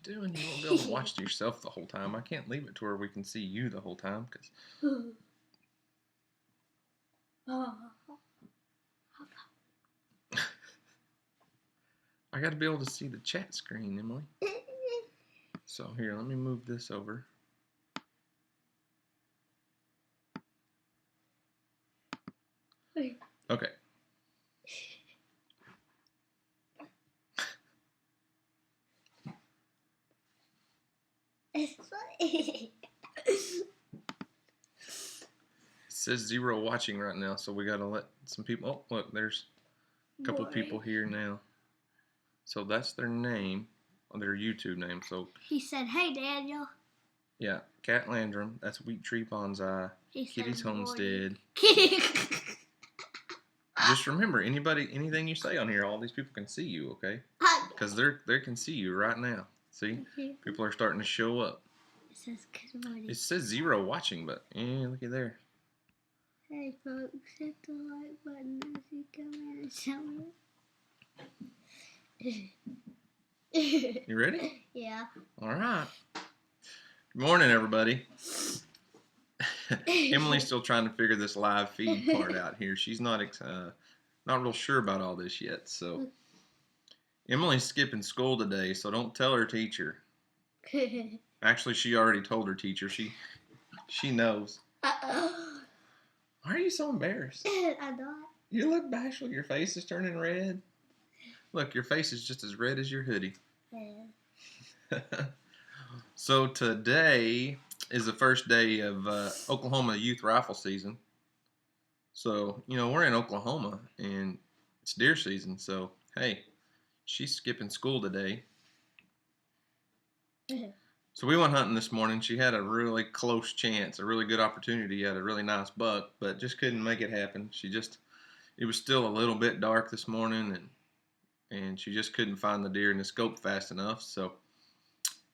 doing? You won't be able to watch yourself the whole time. I can't leave it to where we can see you the whole time. I got to be able to see the chat screen, Emily. So here, let me move this over. Okay. It says 0 watching right now, so we got to let some people... Oh, look, there's a couple people here now. So that's their name, their YouTube name. So he said, "Hey, Daniel." Yeah, Cat Landrum. That's Wheat Tree Bonsai. Kitty's Homestead. Just remember, anything you say on here, all these people can see you, okay? Because they can see you right now. See, people are starting to show up. It says good morning. It says 0 watching, but looky there. Hey folks, hit the like button as you come in and show me. You ready? Yeah. All right. Good morning, everybody. Emily's still trying to figure this live feed part out here. She's not real sure about all this yet. So Emily's skipping school today, so don't tell her teacher. Actually, she already told her teacher. She knows. Why are you so embarrassed? I'm not. You look bashful. Your face is turning red. Look, your face is just as red as your hoodie. Yeah. So today is the first day of Oklahoma youth rifle season. So, we're in Oklahoma and it's deer season. So, hey, she's skipping school today. So we went hunting this morning. She had a really close chance, a really good opportunity at a really nice buck, but just couldn't make it happen. It was still a little bit dark this morning and she just couldn't find the deer in the scope fast enough. So,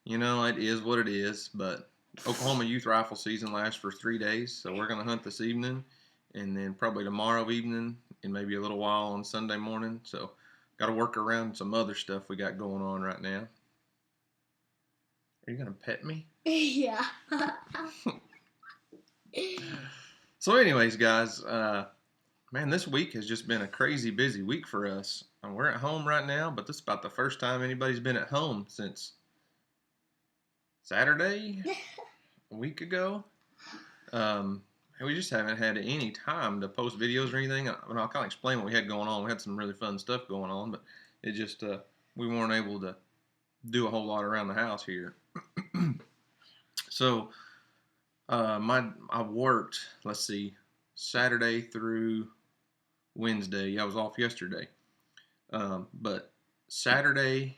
it is what it is, but Oklahoma youth rifle season lasts for 3 days, so we're going to hunt this evening, and then probably tomorrow evening, and maybe a little while on Sunday morning, so got to work around some other stuff we got going on right now. Are you going to pet me? Yeah. So anyways, guys, man, this week has just been a crazy busy week for us. We're at home right now, but this is about the first time anybody's been at home since Saturday, a week ago. We just haven't had any time to post videos or anything. I'll kind of explain what we had going on. We had some really fun stuff going on, but it just, we weren't able to do a whole lot around the house here. So, I worked, let's see, Saturday through Wednesday. I was off yesterday. But Saturday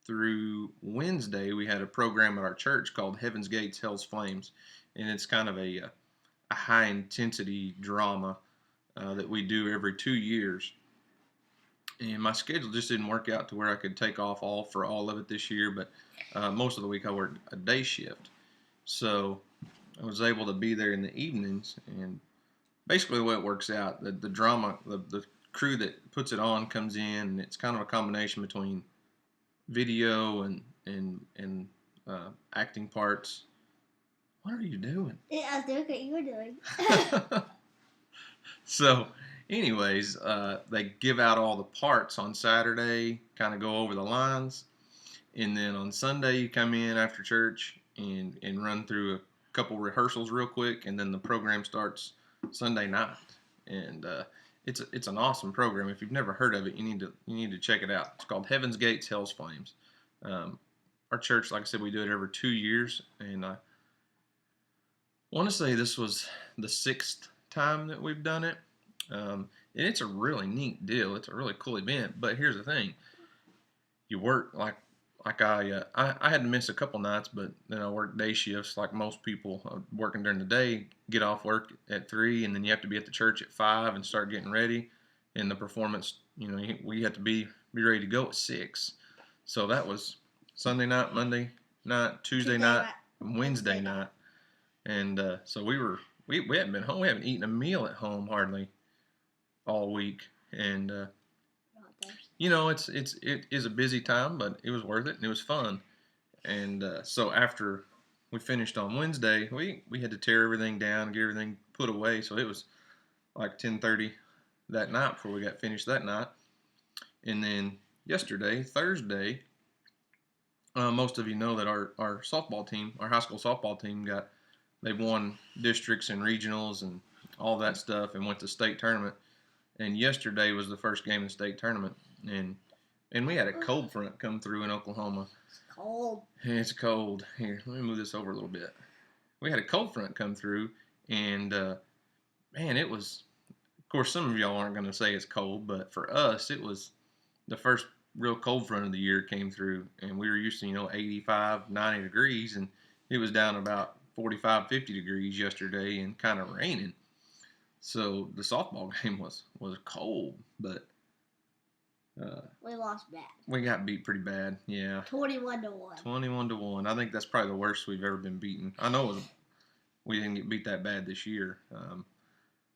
through Wednesday, we had a program at our church called Heaven's Gates, Hell's Flames, and it's kind of a high-intensity drama that we do every 2 years. And my schedule just didn't work out to where I could take off for all of it this year, but most of the week I worked a day shift. So I was able to be there in the evenings, and basically the way it works out, the drama, the crew that puts it on comes in, and it's kind of a combination between video and acting parts. What are you doing? I was doing what you were doing. So, anyways, they give out all the parts on Saturday, kind of go over the lines, and then on Sunday you come in after church and run through a couple rehearsals real quick, and then the program starts Sunday night. And it's an awesome program. If you've never heard of it, you need to check it out. It's called Heaven's Gates, Hell's Flames. Our church, like I said, we do it every 2 years, and I want to say this was the 6th time that we've done it. And it's a really neat deal. It's a really cool event. But here's the thing: you work like I had to miss a couple nights, but then I worked day shifts like most people. Working during the day, get off work at 3, and then you have to be at the church at 5 and start getting ready. And the performance, we had to be ready to go at 6. So that was Sunday night, Monday night, Tuesday night, Wednesday night, and so we hadn't been home. We haven't eaten a meal at home hardly all week, and it is a busy time, but it was worth it and it was fun. And so after we finished on Wednesday, we had to tear everything down and get everything put away. So it was like 10:30 that night before we got finished that night. And then yesterday, Thursday, most of you know that our softball team, our high school softball team, they won districts and regionals and all that stuff and went to state tournament. And yesterday was the first game of the state tournament, and we had a cold front come through in Oklahoma. It's cold. It's cold. Here, let me move this over a little bit. We had a cold front come through, and man, it was. Of course, some of y'all aren't going to say it's cold, but for us, it was the first real cold front of the year came through, and we were used to 85, 90 degrees, and it was down about 45, 50 degrees yesterday and kind of raining. So the softball game was cold, but we lost bad. We got beat pretty bad. Yeah. 21-1. 21-1. I think that's probably the worst we've ever been beaten. I know we didn't get beat that bad this year.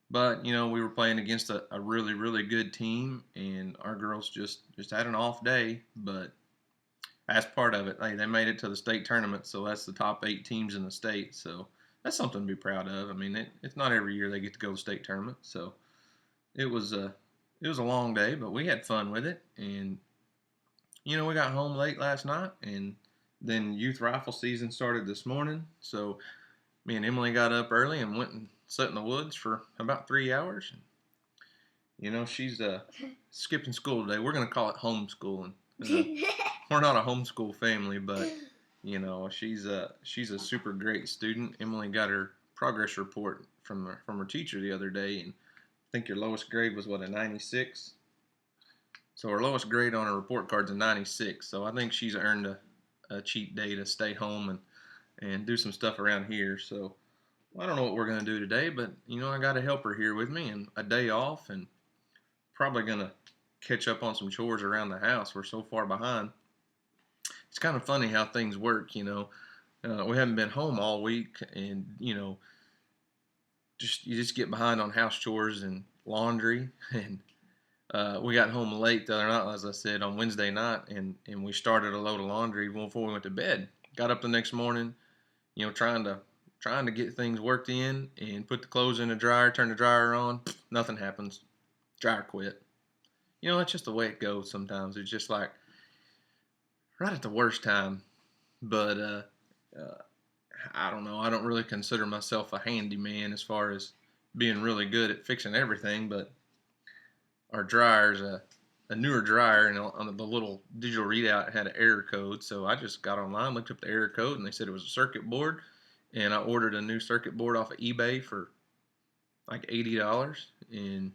But we were playing against a really, really good team, and our girls just had an off day. But that's part of it. They made it to the state tournament, so that's the top 8 teams in the state. So that's something to be proud of. I mean, it's not every year they get to go to the state tournament. So it was a long day, but we had fun with it. And we got home late last night, and then youth rifle season started this morning. So me and Emily got up early and went and sat in the woods for about 3 hours. She's skipping school today. We're going to call it homeschooling. We're not a homeschool family, but she's a super great student. Emily got her progress report from her teacher the other day, and I think your lowest grade was a 96. So her lowest grade on her report card's a 96. So I think she's earned a cheat day to stay home and do some stuff around here. So I don't know what we're going to do today, but I got a helper here with me and a day off, and probably going to catch up on some chores around the house. We're so far behind. It's kind of funny how things work. We haven't been home all week, and you just get behind on house chores and laundry. And we got home late the other night, as I said, on Wednesday night, and we started a load of laundry before we went to bed. Got up the next morning, trying to get things worked in and put the clothes in the dryer, turn the dryer on. Nothing happens. Dryer quit. It's just the way it goes sometimes. It's just like right at the worst time. But I don't know. I don't really consider myself a handyman as far as being really good at fixing everything. But our dryer's a newer dryer, and on the little digital readout it had an error code. So I just got online, looked up the error code, and they said it was a circuit board. And I ordered a new circuit board off of eBay for like $80. And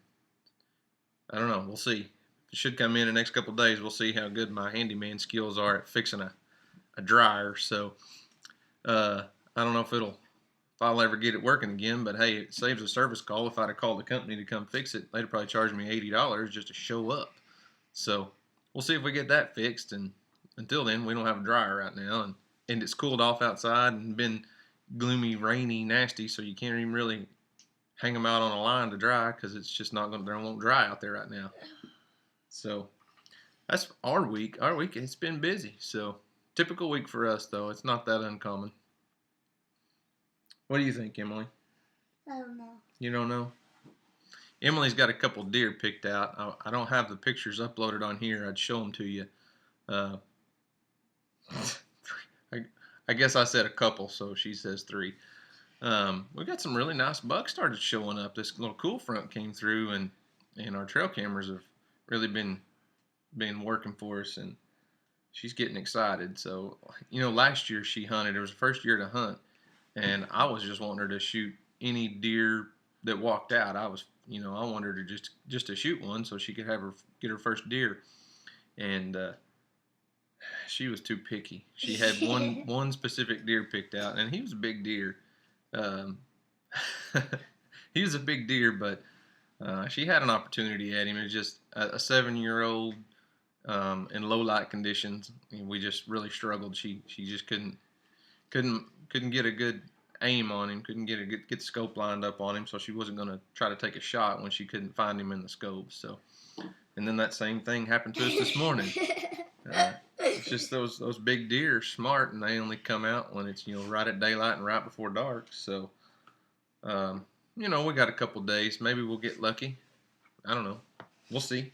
I don't know. We'll see. It should come in the next couple of days. We'll see how good my handyman skills are at fixing a dryer. So I don't know if I'll ever get it working again. But hey, it saves a service call. If I'd have called the company to come fix it, they'd probably charge me $80 just to show up. So we'll see if we get that fixed. And until then, we don't have a dryer right now. And it's cooled off outside and been gloomy, rainy, nasty, so you can't even really hang them out on a line to dry because it's just not going to, they won't dry out there right now. So that's our week. Our week, it's been busy. So typical week for us, though. It's not that uncommon. What do you think, Emily? I don't know. You don't know? Emily's got a couple deer picked out. I don't have the pictures uploaded on here. I'd show them to you. I guess I said a couple, so she says 3. We got some really nice bucks started showing up. This little cool front came through, and our trail cameras have really been working for us, and she's getting excited. So, last year she hunted. It was the first year to hunt, and I was just wanting her to shoot any deer that walked out. I wanted her to just to shoot one so she could get her first deer, and she was too picky. She had one specific deer picked out, and he was a big deer. He was a big deer, but she had an opportunity at him. It was just a 7-year-old in low light conditions. We just really struggled. She just couldn't get a good aim on him. Couldn't get the scope lined up on him. So she wasn't going to try to take a shot when she couldn't find him in the scope. So, and then that same thing happened to us this morning. It's just those big deer are smart, and they only come out when it's right at daylight and right before dark. So we got a couple days. Maybe we'll get lucky. I don't know. We'll see.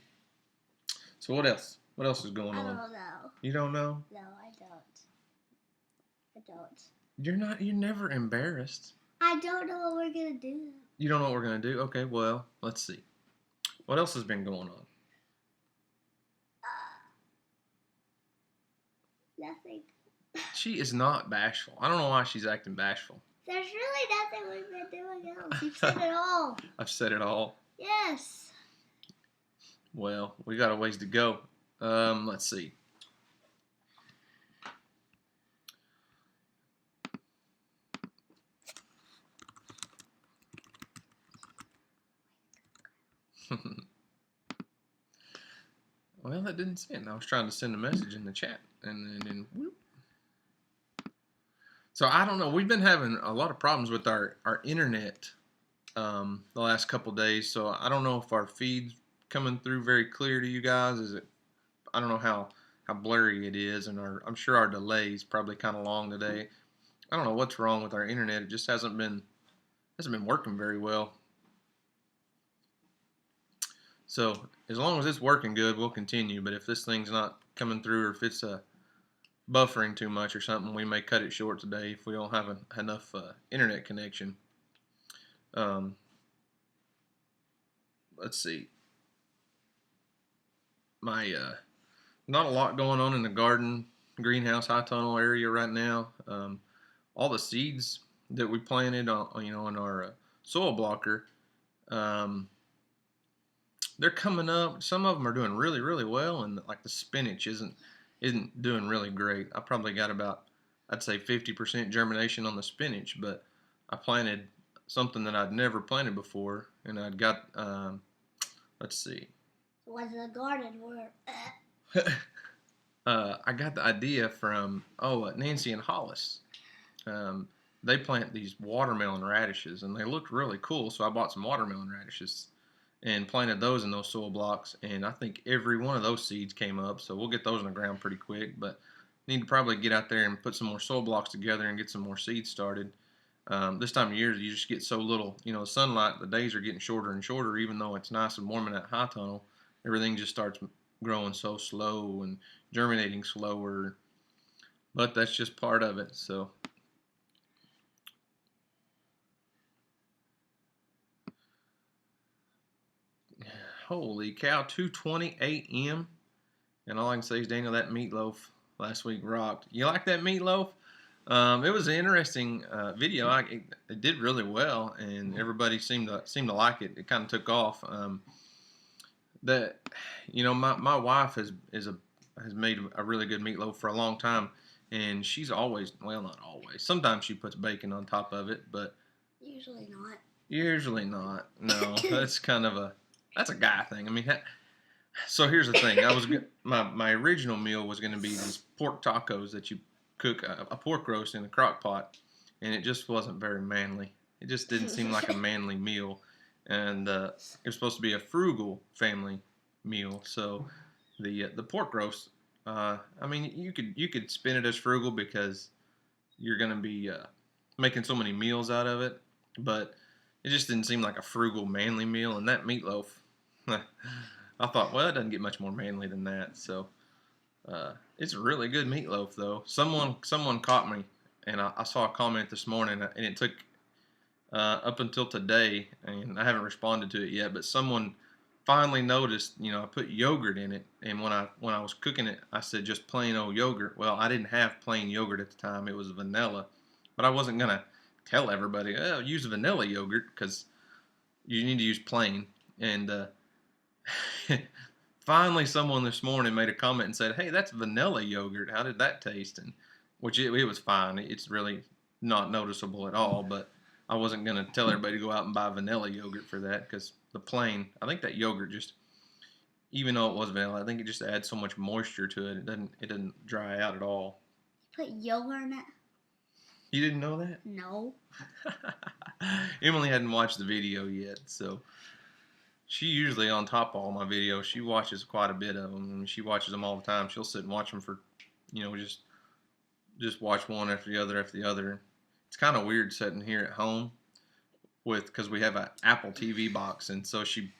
So what else? What else is going I on? don't know. You don't know? No, I don't. I don't. You're never embarrassed. I don't know what we're gonna do. You don't know what we're gonna do? Okay, well, let's see. What else has been going on? Nothing. She is not bashful. I don't know why she's acting bashful. There's really nothing we've been doing else. You've said it all. I've said it all. Yes. Well, we got a ways to go. Let's see. Well, that didn't send. I was trying to send a message in the chat, and then whoop. So I don't know. We've been having a lot of problems with our internet the last couple days. So I don't know if our feed's coming through very clear to you guys. Is it? I don't know how blurry it is, and I'm sure our delay is probably kind of long today. I don't know what's wrong with our internet. It just hasn't been working very well. So as long as it's working good, we'll continue. But if this thing's not coming through, or if it's buffering too much or something, we may cut it short today if we don't have enough internet connection. Let's see. My not a lot going on in the garden, greenhouse, high tunnel area right now. All the seeds that we planted on in our soil blocker, they're coming up. Some of them are doing really, really well, and like the spinach isn't doing really great. I probably got about, I'd say 50% germination on the spinach, but I planted something that I'd never planted before, and I'd got let's see. Was the garden work? I got the idea from Nancy and Hollis. They plant these watermelon radishes, and they looked really cool. So I bought some watermelon radishes and planted those in those soil blocks. And I think every one of those seeds came up. So we'll get those in the ground pretty quick. But need to probably get out there and put some more soil blocks together and get some more seeds started. This time of year, you just get so little, sunlight. The days are getting shorter and shorter, even though it's nice and warm in that high tunnel. Everything just starts growing so slow and germinating slower, but that's just part of it. So holy cow, 2:20 a.m. and all I can say is, Daniel, that meatloaf last week rocked. You like that meatloaf? It was an interesting video. It did really well, and everybody seemed to like it. It kind of took off. My wife has made a really good meatloaf for a long time, and she's always, well, not always. Sometimes she puts bacon on top of it, but usually not. Usually not. No, that's a guy thing. I mean, so here's the thing. My original meal was going to be these pork tacos that you cook a pork roast in a crock pot, and it just wasn't very manly. It just didn't seem like a manly meal, and it was supposed to be a frugal family meal. So the pork roast, I mean, you could spin it as frugal because you're going to be making so many meals out of it, but it just didn't seem like a frugal manly meal. And that meatloaf, I thought, well, it doesn't get much more manly than that. So it's a really good meatloaf, though. Someone caught me, and I saw a comment this morning, and it took up until today, and I haven't responded to it yet. But someone finally noticed, I put yogurt in it, and when I was cooking it, I said just plain old yogurt. Well, I didn't have plain yogurt at the time; it was vanilla, but I wasn't gonna tell everybody, oh, use vanilla yogurt, because you need to use plain. And finally, someone this morning made a comment and said, hey, that's vanilla yogurt. How did that taste? And which it was fine. It's really not noticeable at all, but I wasn't going to tell everybody to go out and buy vanilla yogurt for that, because the plain, I think that yogurt just, even though it was vanilla, I think it just adds so much moisture to it. It doesn't dry out at all. Put yogurt in it? You didn't know that? No. Emily hadn't watched the video yet, so she usually on top of all my videos. She watches quite a bit of them. I mean, she watches them all the time. She'll sit and watch them for We just watch one after the other after the other. It's kind of weird sitting here at home because we have an Apple TV box, and so she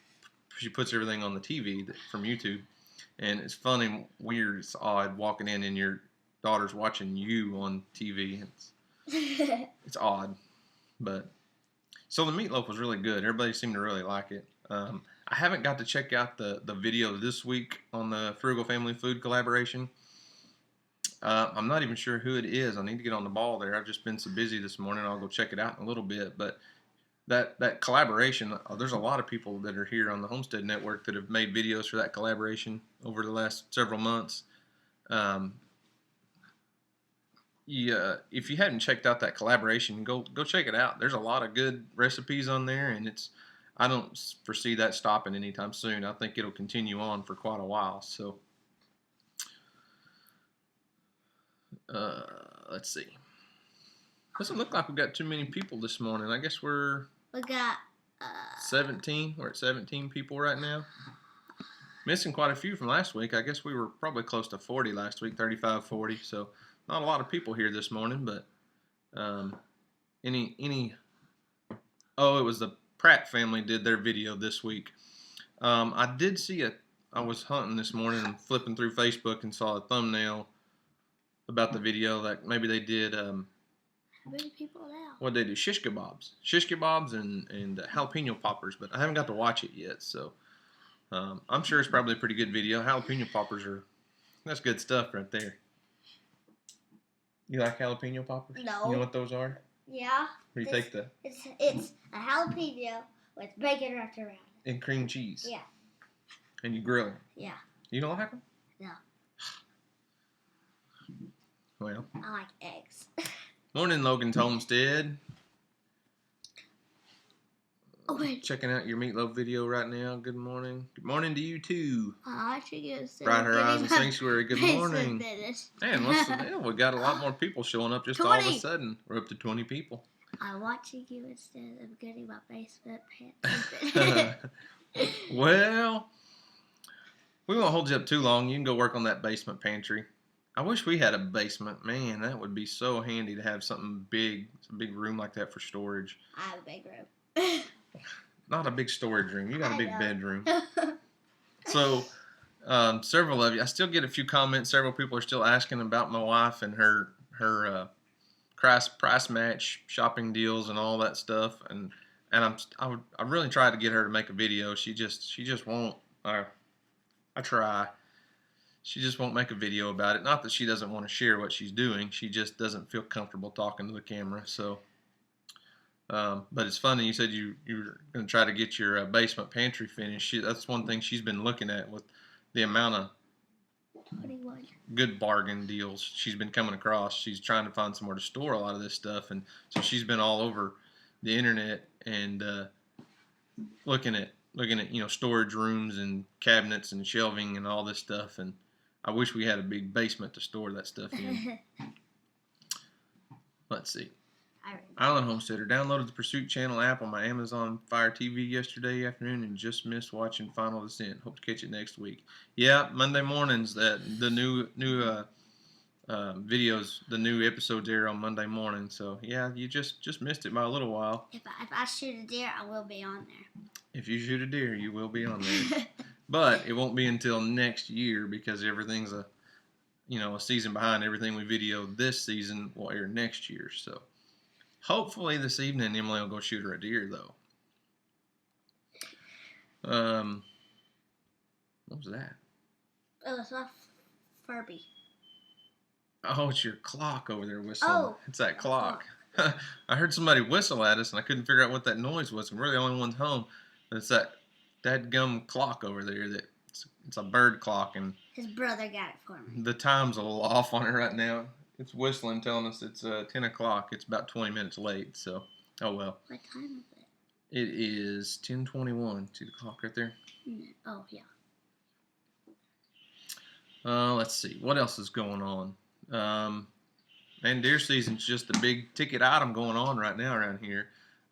puts everything on the TV from YouTube, and it's funny, weird, it's odd walking in and your daughter's watching you on TV. It's odd, but so the meatloaf was really good. Everybody seemed to really like it. I haven't got to check out the video this week on the Frugal Family Food collaboration. I'm not even sure who it is. I need to get on the ball there. I've just been so busy this morning. I'll go check it out in a little bit. But that collaboration, there's a lot of people that are here on the Homestead Network that have made videos for that collaboration over the last several months. Yeah, if you hadn't checked out that collaboration, go check it out. There's a lot of good recipes on there, and I don't foresee that stopping anytime soon. I think it'll continue on for quite a while. So let's see. Doesn't look like we've got too many people this morning. I guess we got 17. We're at 17 people right now. Missing quite a few from last week. I guess we were probably close to 40 last week, 35, 40. So not a lot of people here this morning, but it was the Pratt family did their video this week. I did see I was hunting this morning and flipping through Facebook and saw a thumbnail about the video. Like maybe they did. how many people now? What they do? Shish kebabs, and jalapeno poppers. But I haven't got to watch it yet, so I'm sure it's probably a pretty good video. Jalapeno poppers that's good stuff right there. You like jalapeno poppers? No. You know what those are? Yeah. Where you take the... It's a jalapeno with bacon wrapped around it. And cream cheese. Yeah. And you grill them. Yeah. You don't like them? No. Well. I like eggs. Morning, Logan's Homestead. Oh, wait. Checking out your meatloaf video right now. Good morning. Good morning to you, too. I should get Bright Horizon Sanctuary. Good morning. Finished. Man, what's the deal? We got a lot more people showing up just 20. all of a sudden. We're up to 20 people. I'm watching you instead of getting my basement pants. Well, we won't hold you up too long. You can go work on that basement pantry. I wish we had a basement. Man, that would be so handy to have something big, a big room like that for storage. I have a big room. Not a big storage room. You got a big know. bedroom. So, several of you, I still get a few comments. Several people are still asking about my wife and her price match shopping deals and all that stuff. And I really tried to get her to make a video. She just won't. I try. She just won't make a video about it. Not that she doesn't want to share what she's doing. She just doesn't feel comfortable talking to the camera. So, but it's funny. You said you were going to try to get your basement pantry finished. That's one thing she's been looking at with the amount of 21. good bargain deals she's been coming across. She's trying to find somewhere to store a lot of this stuff, and so she's been all over the internet and looking at storage rooms and cabinets and shelving and all this stuff. And I wish we had a big basement to store that stuff in. Let's see. Island Homesteader downloaded the Pursuit Channel app on my Amazon Fire TV yesterday afternoon and just missed watching Final Descent. Hope to catch it next week. Yeah, Monday mornings the new videos, the new episodes air on Monday morning. So yeah, you just missed it by a little while. If I shoot a deer, I will be on there. If you shoot a deer, you will be on there. But it won't be until next year because everything's a season behind. Everything we videoed this season will air next year. So hopefully this evening Emily will go shoot her a deer though. What was that? Oh, it's my Furby. Oh, it's your clock over there whistling. Oh, it's that clock. I heard somebody whistle at us and I couldn't figure out what that noise was. And we're the only ones home. But it's that dadgum clock over there it's a bird clock, and his brother got it for me. the time's a little off on it right now. It's whistling, telling us it's 10 o'clock. It's about 20 minutes late, so oh well. What time is it? It is 10:21. See the clock right there? Oh, yeah. Let's see. What else is going on? Man, deer season's just a big ticket item going on right now around here.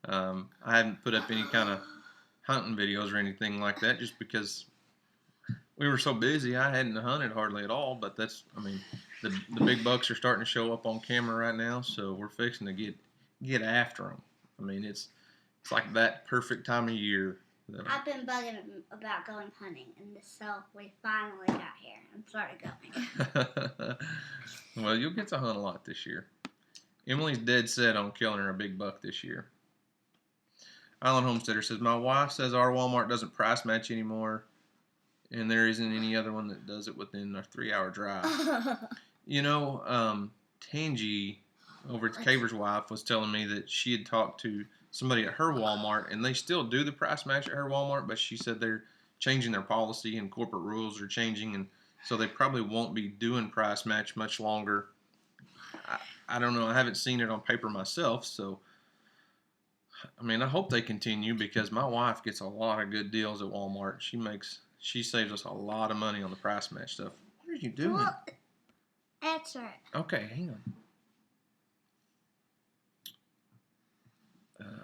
I haven't put up any kind of hunting videos or anything like that just because we were so busy. I hadn't hunted hardly at all, but the big bucks are starting to show up on camera right now, so we're fixing to get after them. I mean, it's like that perfect time of year. I've been bugging him about going hunting, and so we finally got here and started going. Well, you'll get to hunt a lot this year. Emily's dead set on killing her a big buck this year. Island Homesteader says, my wife says our Walmart doesn't price match anymore, and there isn't any other one that does it within a 3-hour drive. You know, Tangi, over at Caver's wife, was telling me that she had talked to somebody at her Walmart, and they still do the price match at her Walmart, but she said they're changing their policy and corporate rules are changing, and so they probably won't be doing price match much longer. I don't know. I haven't seen it on paper myself, so I mean, I hope they continue because my wife gets a lot of good deals at Walmart. She saves us a lot of money on the price match stuff. What are you doing? Well, answer it. Okay, hang on.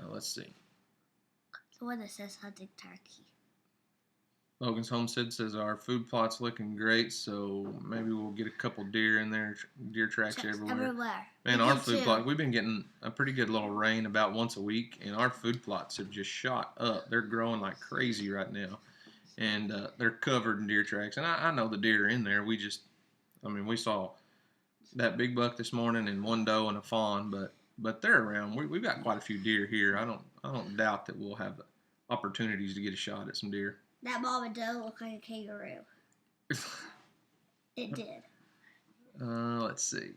Let's see. The one that says hunting turkey. Logan's Homestead says our food plot's looking great, so maybe we'll get a couple deer in there, deer tracks everywhere. Man, our food plot, we've been getting a pretty good little rain about once a week, and our food plots have just shot up. They're growing like crazy right now, and they're covered in deer tracks. And I know the deer are in there. We saw that big buck this morning and one doe and a fawn, but they're around. We've got quite a few deer here. I don't doubt that we'll have opportunities to get a shot at some deer. That mama doe looked like a kangaroo. It did. Let's see.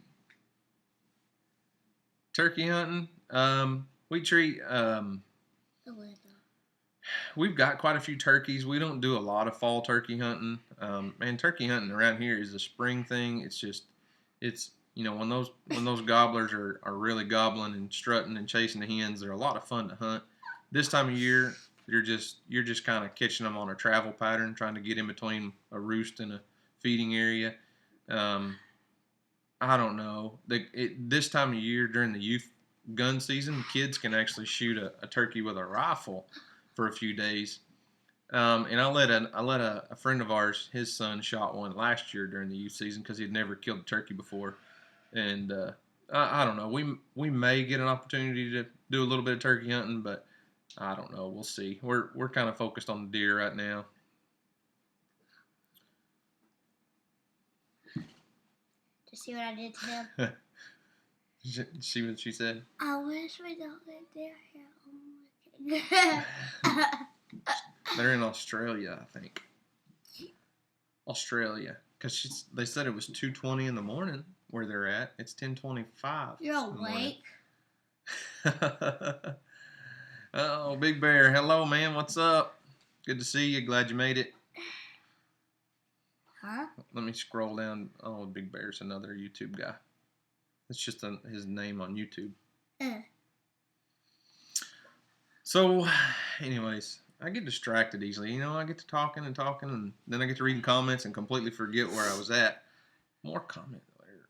Turkey hunting. We treat. We've got quite a few turkeys. We don't do a lot of fall turkey hunting. Man, turkey hunting around here is a spring thing. It's when those gobblers are really gobbling and strutting and chasing the hens, they're a lot of fun to hunt. This time of year, you're just kind of catching them on a travel pattern, trying to get in between a roost and a feeding area. I don't know. This time of year during the youth gun season, kids can actually shoot a turkey with a rifle for a few days. And I let a friend of ours, his son shot one last year during the youth season because he'd never killed a turkey before. And I don't know. We may get an opportunity to do a little bit of turkey hunting, but I don't know. We'll see. We're kind of focused on the deer right now. See what I did to them? See what she said? I wish we don't get deer here. They're in Australia, I think. Australia, because they said it was 2:20 in the morning where they're at. It's 10:25. You're awake. Oh, Big Bear, hello, man. What's up? Good to see you. Glad you made it. Huh? Let me scroll down. Oh, Big Bear's another YouTube guy. It's just his name on YouTube. So, anyways, I get distracted easily. I get to talking, and then I get to reading comments and completely forget where I was at. More comment later.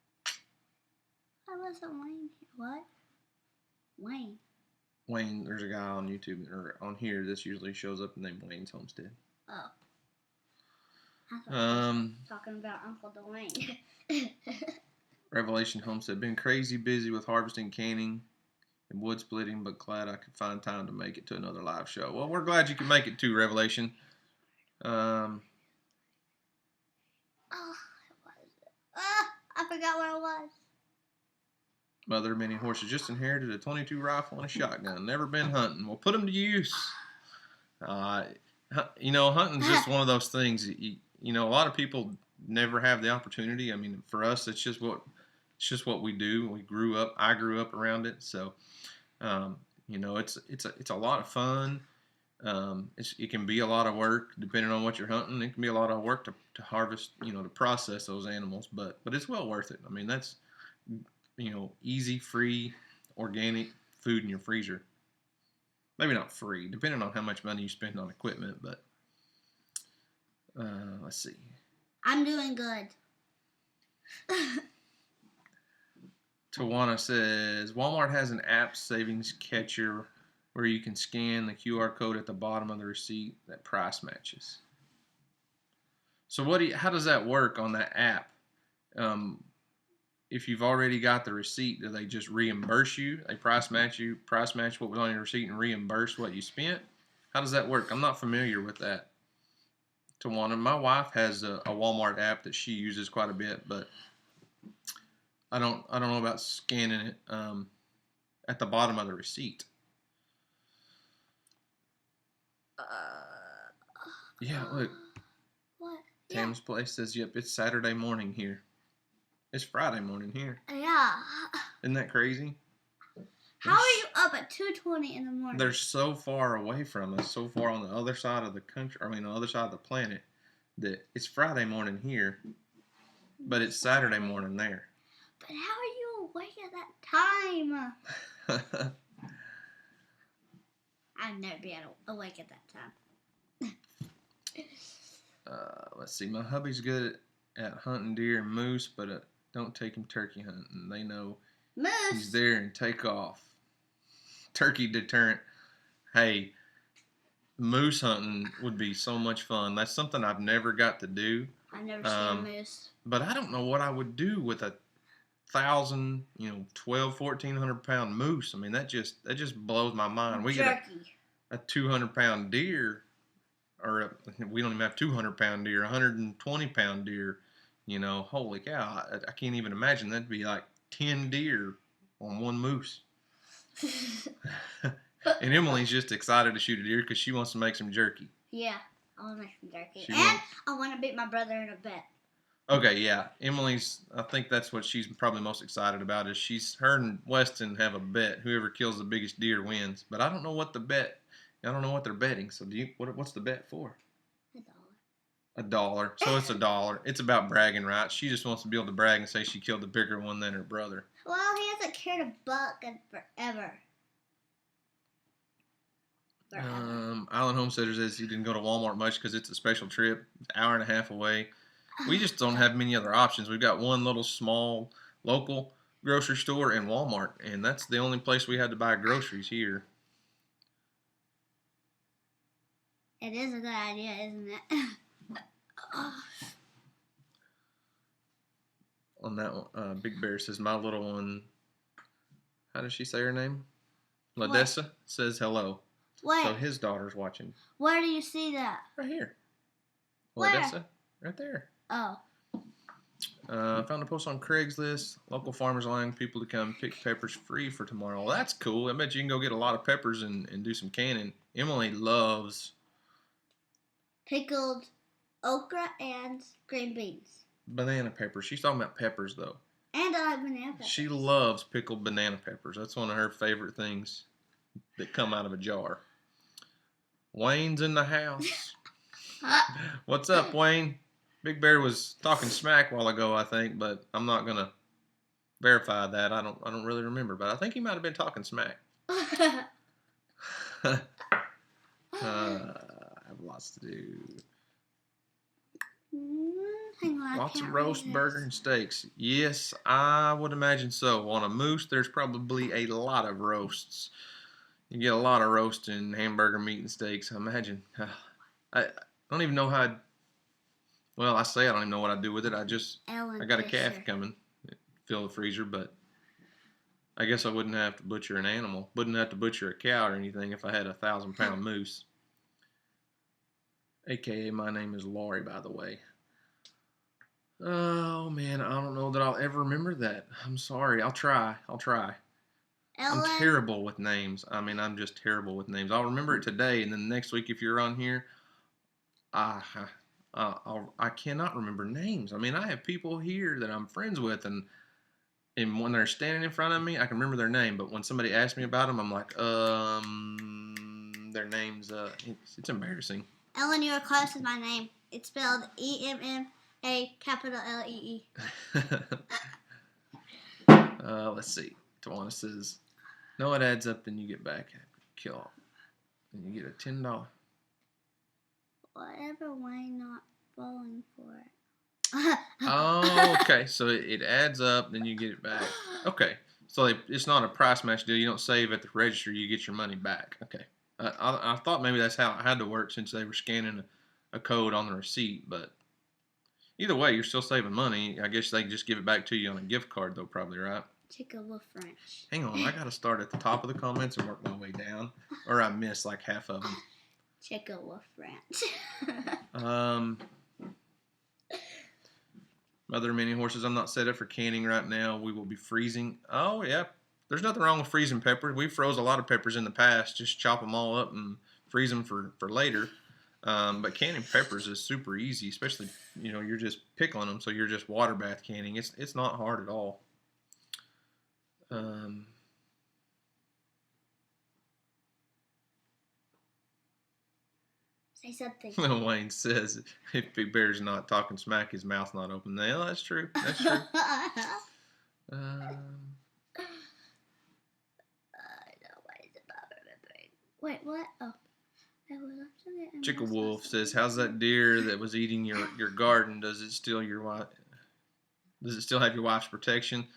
I wasn't Wayne here. What? Wayne, there's a guy on YouTube or on here. This usually shows up named Wayne's Homestead. Oh. I thought talking about Uncle Dwayne. Revelation Homestead. Been crazy busy with harvesting, canning, and wood splitting, but glad I could find time to make it to another live show. Well, we're glad you can make it too, Revelation. I forgot where I was. Mother of many horses just inherited a .22 rifle and a shotgun. Never been hunting. We'll put them to use. Hunting's just one of those things. A lot of people never have the opportunity. I mean, for us, it's just what we do. I grew up around it, so it's a lot of fun. It can be a lot of work depending on what you're hunting. It can be a lot of work to harvest, to process those animals, but it's well worth it. I mean, that's easy, free, organic food in your freezer. Maybe not free, depending on how much money you spend on equipment, but let's see. I'm doing good. Tawana says, Walmart has an app savings catcher where you can scan the QR code at the bottom of the receipt that price matches. So how does that work on that app? if you've already got the receipt, do they just reimburse you? They price match what was on your receipt and reimburse what you spent? How does that work? I'm not familiar with that. Tawana, my wife has a Walmart app that she uses quite a bit, but I don't know about scanning it at the bottom of the receipt. Yeah, look. What? Tam's place says, "Yep, it's Saturday morning here. It's Friday morning here." Yeah. Isn't that crazy? How are you up at 2:20 in the morning? They're so far away from us, so far on the other side of the country. I mean, the other side of the planet, that it's Friday morning here, but it's Saturday morning there. But how are you awake at that time? I've never been awake at that time. Let's see. My hubby's good at hunting deer and moose, but don't take him turkey hunting. They know Moose. he's there and take off. Turkey deterrent. Hey, moose hunting would be so much fun. That's something I've never got to do. I've never seen a moose. But I don't know what I would do with a 1,000, 1,200-1,400 pound moose. I mean, that just blows my mind. We get a 200-pound deer, or we don't even have 200-pound deer, 120-pound deer. Holy cow! I can't even imagine. That'd be like 10 deer on one moose. And Emily's just excited to shoot a deer because she wants to make some jerky. Yeah, I want to make some jerky, and I want to beat my brother in a bet. Okay, yeah. I think that's what she's probably most excited about is her and Weston have a bet. Whoever kills the biggest deer wins. But I don't know what they're betting. So what's the bet for? $1. So it's $1. It's about bragging rights. She just wants to be able to brag and say she killed the bigger one than her brother. Well, he hasn't killed a buck in forever. Island Homesteader says he didn't go to Walmart much because it's a special trip. It's an hour and a half away. We just don't have many other options. We've got one little small local grocery store and Walmart, and that's the only place we had to buy groceries here. It is a good idea, isn't it? On that one, Big Bear says, my little one, how does she say her name? Ladessa says hello. Wait. So his daughter's watching. Where do you see that? Right here. Where? Ladessa, right there. Oh. Found a post on Craigslist. Local farmers allowing people to come pick peppers free for tomorrow. Well, that's cool. I bet you can go get a lot of peppers and do some canning. Emily loves pickled okra and green beans. Banana peppers. She's talking about peppers, though. And I like banana peppers. She loves pickled banana peppers. That's one of her favorite things that come out of a jar. Wayne's in the house. What's up, Wayne? Big Bear was talking smack a while ago, I think, but I'm not gonna verify that. I don't really remember, but I think he might have been talking smack. I have lots to do. Hang on, lots of roast, burger, and steaks. Yes, I would imagine so. On a moose, there's probably a lot of roasts. You get a lot of roast and hamburger meat and steaks. I imagine. I don't even know how I say I don't even know what I'd do with it. I got a calf coming. Fill the freezer, but I guess I wouldn't have to butcher an animal. Wouldn't have to butcher a cow or anything if I had a 1,000-pound moose. AKA, my name is Laurie, by the way. Oh, man, I don't know that I'll ever remember that. I'm sorry. I'll try. I'm terrible with names. I mean, I'm just terrible with names. I'll remember it today, and then next week if you're on here, I cannot remember names. I mean, I have people here that I'm friends with, and when they're standing in front of me, I can remember their name. But when somebody asks me about them, I'm like, their name's, it's embarrassing. Ellen, you are close to my name. It's spelled E-M-M-A capital L-E-E. Let's see. Tawana says, no, it adds up, then you get back. Kill. And you get a $10. Whatever, why not falling for it? Oh, okay. So it adds up, then you get it back. Okay. So it's not a price match deal. You don't save at the register. You get your money back. Okay. I thought maybe that's how it had to work since they were scanning a code on the receipt. But Either way, you're still saving money. I guess they just give it back to you on a gift card, though, probably, right? Chicken French. Hang on, I gotta start at the top of the comments and work my way down, or I miss like half of them. Chicken French. Mother of many horses. I'm not set up for canning right now. We will be freezing. Oh yeah, there's nothing wrong with freezing peppers. We froze a lot of peppers in the past. Just chop them all up and freeze them for later. But canning peppers is super easy, especially you're just pickling them, so you're just water bath canning. It's not hard at all. Say something. Wayne says if Big Bear's not talking smack, his mouth's not open. Yeah, that's true. That's true. Wait, what? Oh. Chicken Wolf says, "How's that deer that was eating your garden? Does it still have your wife's protection?"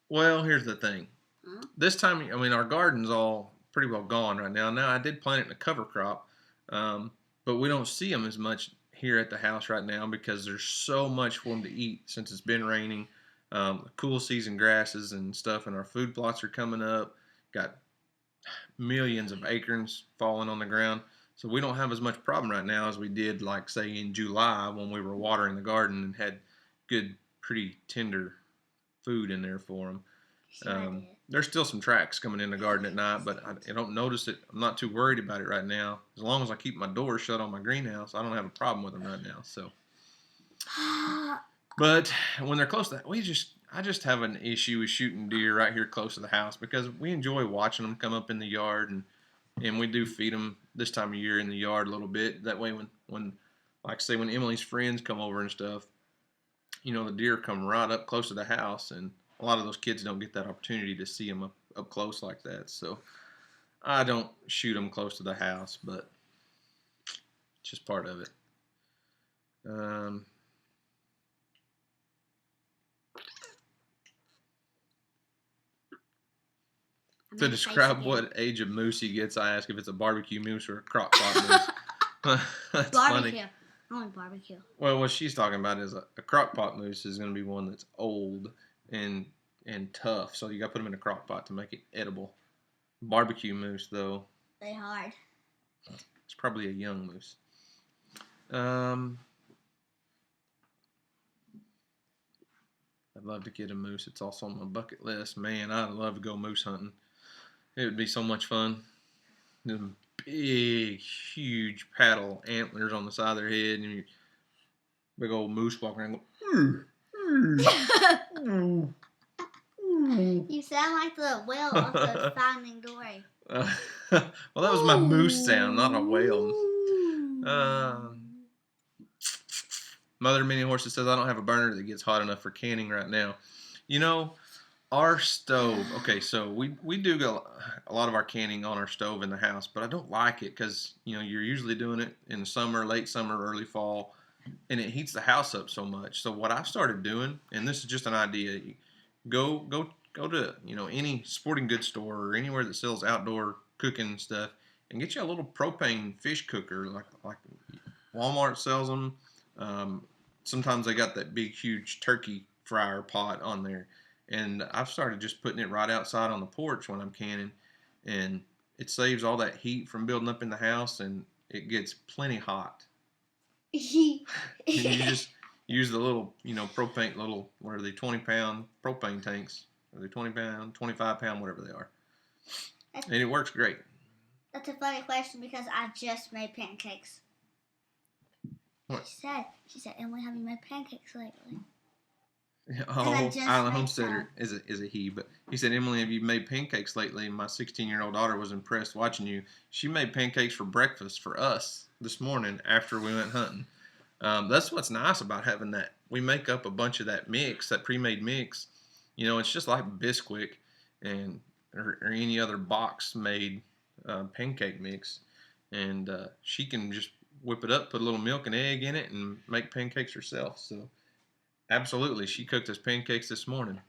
Well, here's the thing. Huh? This time, I mean, our garden's all pretty well gone right now. Now, I did plant it in a cover crop, but we don't see them as much here at the house right now because there's so much for them to eat since it's been raining. Cool season grasses and stuff, and our food plots are coming up. Got millions of acorns falling on the ground. So we don't have as much problem right now as we did, like, say, in July when we were watering the garden and had good, pretty tender food in there for them. There's still some tracks coming in the garden at night, but I don't notice it. I'm not too worried about it right now. As long as I keep my door shut on my greenhouse, I don't have a problem with them right now. So, but when they're close to that, I just have an issue with shooting deer right here close to the house because we enjoy watching them come up in the yard, and we do feed them this time of year in the yard a little bit. That way, when like say when Emily's friends come over and stuff, the deer come right up close to the house, and a lot of those kids don't get that opportunity to see them up close like that. So I don't shoot them close to the house, but it's just part of it. To describe what age of moose he gets, I ask if it's a barbecue moose or a crock pot moose. That's barbecue. Funny. I want barbecue. Well, what she's talking about is a crock pot moose is going to be one that's old and tough, so you got to put them in a crock pot to make it edible. Barbecue moose, though, they hard. It's probably a young moose. I'd love to get a moose. It's also on my bucket list. Man, I'd love to go moose hunting. It would be so much fun. Them big, huge paddle antlers on the side of their head, and big old moose walking around going, You sound like the whale of the Finding Dory. well, that was my moose sound, not a whale. Mother of Many Horses says, "I don't have a burner that gets hot enough for canning right now." Our stove, okay, so we do go a lot of our canning on our stove in the house, but I don't like it because, you're usually doing it in the summer, late summer, early fall, and it heats the house up so much. So what I've started doing, and this is just an idea, go to, any sporting goods store or anywhere that sells outdoor cooking stuff and get you a little propane fish cooker, like Walmart sells them. Sometimes they got that big, huge turkey fryer pot on there. And I've started just putting it right outside on the porch when I'm canning. And it saves all that heat from building up in the house, and it gets plenty hot. And you just use the little, propane, what are they, 20-pound propane tanks. Are they 20-pound, 25-pound, whatever they are. And it works great. That's a funny question because I just made pancakes. What? She said, Emily, have you made pancakes lately? Island Homesteader is a he, but he said, "Emily, have you made pancakes lately?" My 16-year-old daughter was impressed watching you. She made pancakes for breakfast for us this morning after we went hunting. That's what's nice about having that. We make up a bunch of that mix, that pre-made mix. It's just like Bisquick or any other box-made pancake mix, and she can just whip it up, put a little milk and egg in it, and make pancakes herself. So. Absolutely. She cooked us pancakes this morning.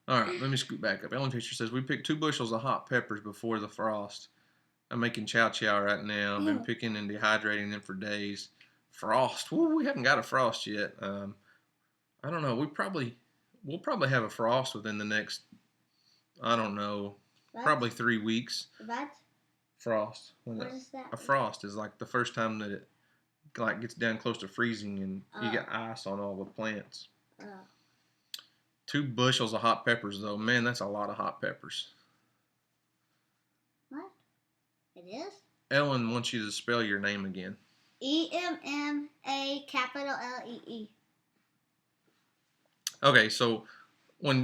All right, let me scoot back up. Ellen Fisher says, "We picked 2 bushels of hot peppers before the frost. I'm making chow chow right now. I've been picking and dehydrating them for days. Frost. Woo, we haven't got a frost yet. I don't know. We'll probably have a frost within the next, I don't know, What? probably 3 weeks. What? Frost. What is that? A frost is like the first time that it like gets down close to freezing and you get ice on all the plants. 2 bushels of hot peppers though. Man, that's a lot of hot peppers. What? It is? Ellen wants you to spell your name again. EMMA capital LEE. Okay, so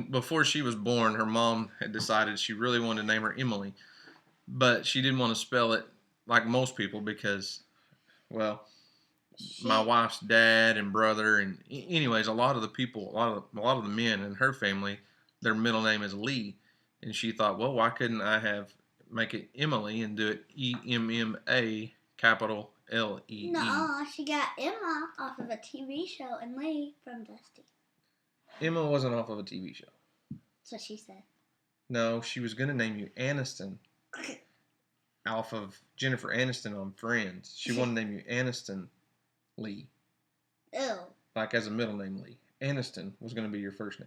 before she was born, her mom had decided she really wanted to name her Emily, but she didn't want to spell it like most people because, well, my wife's dad and brother and anyways, a lot of the men in her family, their middle name is Lee, and she thought, well, why couldn't I make it Emily and do it EMMA capital LEE? No, she got Emma off of a TV show and Lee from Dusty. Emma wasn't off of a TV show. That's what she said. No, she was going to name you Aniston off of Jennifer Aniston on Friends. She wanted to name you Aniston Lee. Ew. Like as a middle name Lee. Aniston was going to be your first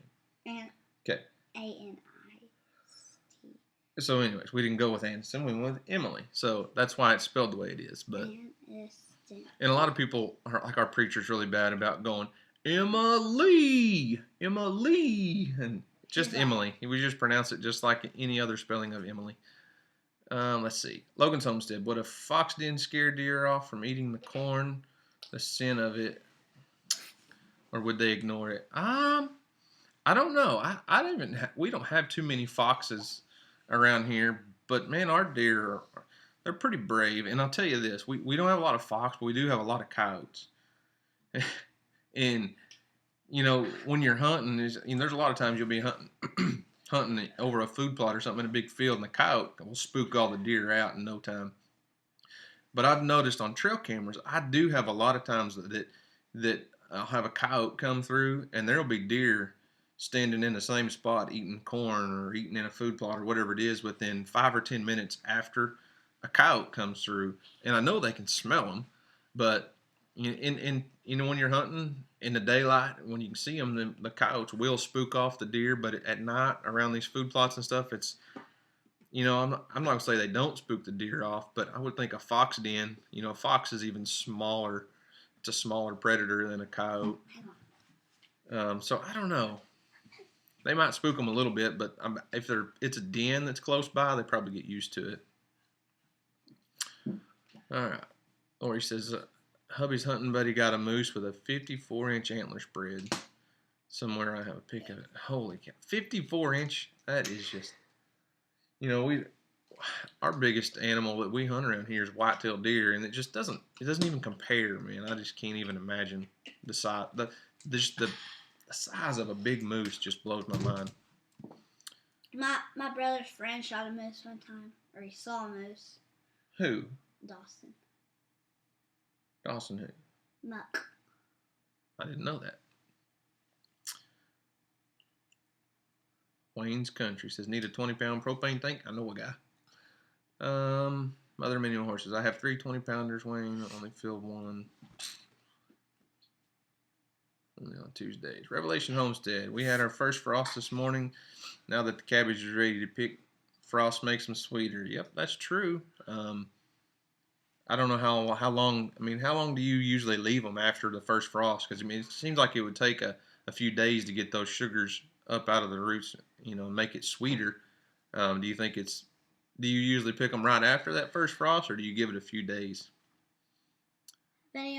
name. Okay. ANIST. So anyways, we didn't go with Aniston. We went with Emily. So that's why it's spelled the way it is. But Aniston. And a lot of people, like our preacher's really bad about going, Emma Lee, and just Emily. We just pronounce it just like any other spelling of Emily. Let's see. Logan's Homestead. Would a fox den scare deer off from eating the corn? The sin of it, or would they ignore it? I don't know. We don't have too many foxes around here, but man, our deer they're pretty brave. And I'll tell you this: we don't have a lot of fox, but we do have a lot of coyotes. And when you're hunting, there's a lot of times you'll be hunting over a food plot or something in a big field, and the coyote will spook all the deer out in no time. But I've noticed on trail cameras, I do have a lot of times that I'll have a coyote come through, and there'll be deer standing in the same spot eating corn or eating in a food plot or whatever it is within 5 or 10 minutes after a coyote comes through. And I know they can smell them, but when you're hunting in the daylight, when you can see them, the coyotes will spook off the deer. But at night around these food plots and stuff, it's I'm not going to say they don't spook the deer off, but I would think a fox den, a fox is even smaller. It's a smaller predator than a coyote. So I don't know. They might spook them a little bit, but if it's a den that's close by, they probably get used to it. All right. Lori says, hubby's hunting buddy got a moose with a 54-inch antler spread. Somewhere I have a pic of it. Holy cow. 54-inch? That is just... our biggest animal that we hunt around here is white-tailed deer, and it doesn't even compare, man. I just can't even imagine the size. The size of a big moose just blows my mind. My brother's friend shot a moose one time, or he saw a moose. Who? Dawson. Dawson who? Muck. I didn't know that. Wayne's Country says, need a 20-pound propane tank? I know a guy. Mother menu horses. I have 3 20-pounders, Wayne. Only filled one. Only on Tuesdays. Revelation Homestead. We had our first frost this morning. Now that the cabbage is ready to pick, frost makes them sweeter. Yep, that's true. I don't know how long. How long do you usually leave them after the first frost? Because it seems like it would take a few days to get those sugars up out of the roots, make it sweeter. Do you usually pick them right after that first frost, or do you give it a few days? Any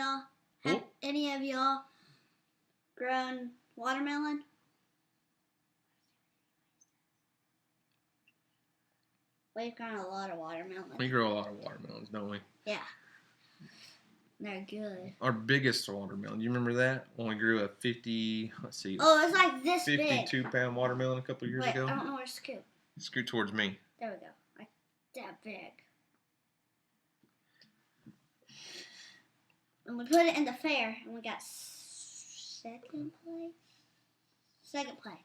of y'all grown watermelon? We've grown a lot of watermelon. We grow a lot of watermelons, don't we? Yeah. They're good. Our biggest watermelon, do you remember that? When we grew a 50, let's see. Oh, it's like this 52-pound watermelon a couple years ago. I don't know where to scoot. Scoot towards me. There we go. Like that big. And we put it in the fair, and we got second place. Second place.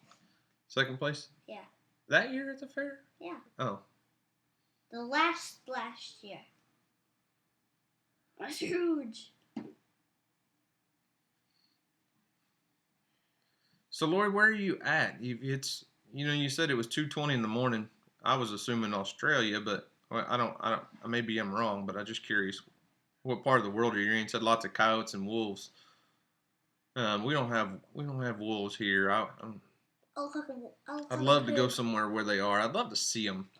Second place? Yeah. That year at the fair? Yeah. Oh. The last year. It was huge. So Lori, where are you at? It's you said it was 2:20 in the morning. I was assuming Australia, but I don't. Maybe I'm wrong, but I'm just curious. What part of the world are you in? You said lots of coyotes and wolves. We don't have wolves here. I'd love to go somewhere where they are. I'd love to see them.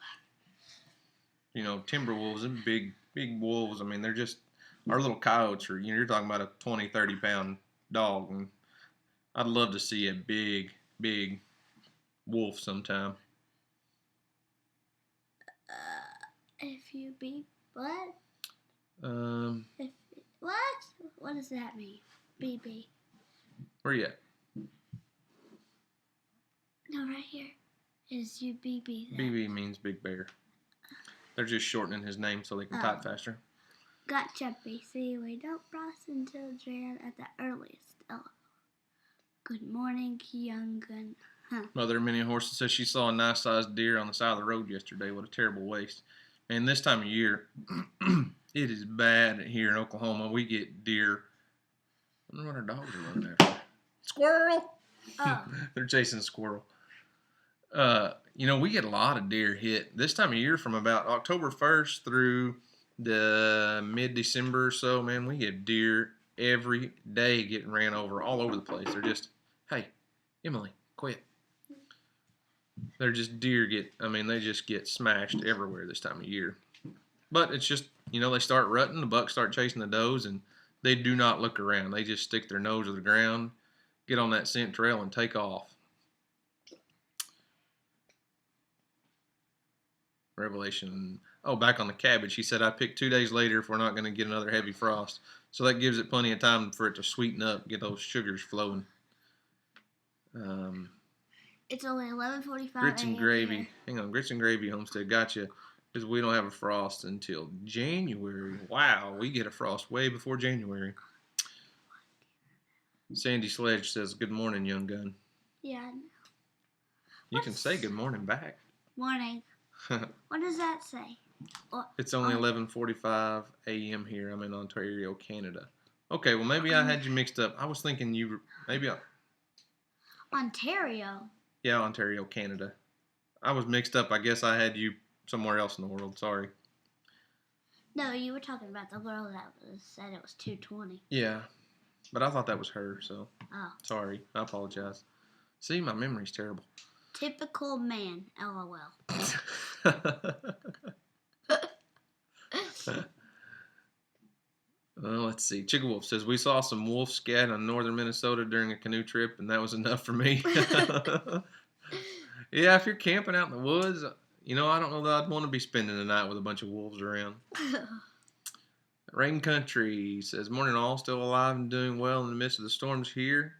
Timber wolves and big wolves. I mean, they're just our little coyotes are. You're talking about a 20, 30 pound dog, and I'd love to see a big wolf sometime. If you be what? Um, If, what? What does that mean? BB. where you at? No, right here. Is you BB. BB means big bear. They're just shortening his name so they can type faster. Gotcha, BC. We don't frost until Jan at the earliest. Oh. Good morning, young gun. Mother of Many Horses says she saw a nice sized deer on the side of the road yesterday. What a terrible waste. And this time of year, it is bad here in Oklahoma. We get deer. I wonder what our dogs are running after. Squirrel! Oh. They're chasing a squirrel. We get a lot of deer hit this time of year from about October 1st through the mid-December or so. Man, we get deer every day getting ran over all over the place. They're just, hey, Emily, quit. They're just they just get smashed everywhere this time of year. But it's just, they start rutting, the bucks start chasing the does, and they do not look around. They just stick their nose to the ground, get on that scent trail, and take off. Revelation. Oh, back on the cabbage. He said, I picked 2 days later if we're not going to get another heavy frost. So that gives it plenty of time for it to sweeten up, get those sugars flowing. It's only 11:45 Grits and gravy. Here. Hang on, grits and gravy, Homestead. Gotcha. Because we don't have a frost until January. Wow, we get a frost way before January. Sandy Sledge says, good morning, young gun. Yeah, I know. You can say good morning back. Morning. What does that say? It's only 11:45 a.m. here. I'm in Ontario, Canada. Okay, well, maybe I had you mixed up. I was thinking Ontario? Yeah, Ontario, Canada. I was mixed up. I guess I had you somewhere else in the world. Sorry. No, you were talking about the girl that said it was 2:20. Yeah, but I thought that was her, so. Oh. Sorry. I apologize. See, my memory's terrible. Typical man, LOL. Well, let's see. Chicka Wolf says, we saw some wolf scat on northern Minnesota during a canoe trip, and that was enough for me. Yeah, if you're camping out in the woods, I don't know that I'd want to be spending the night with a bunch of wolves around. Rain Country says, morning all, still alive and doing well in the midst of the storms here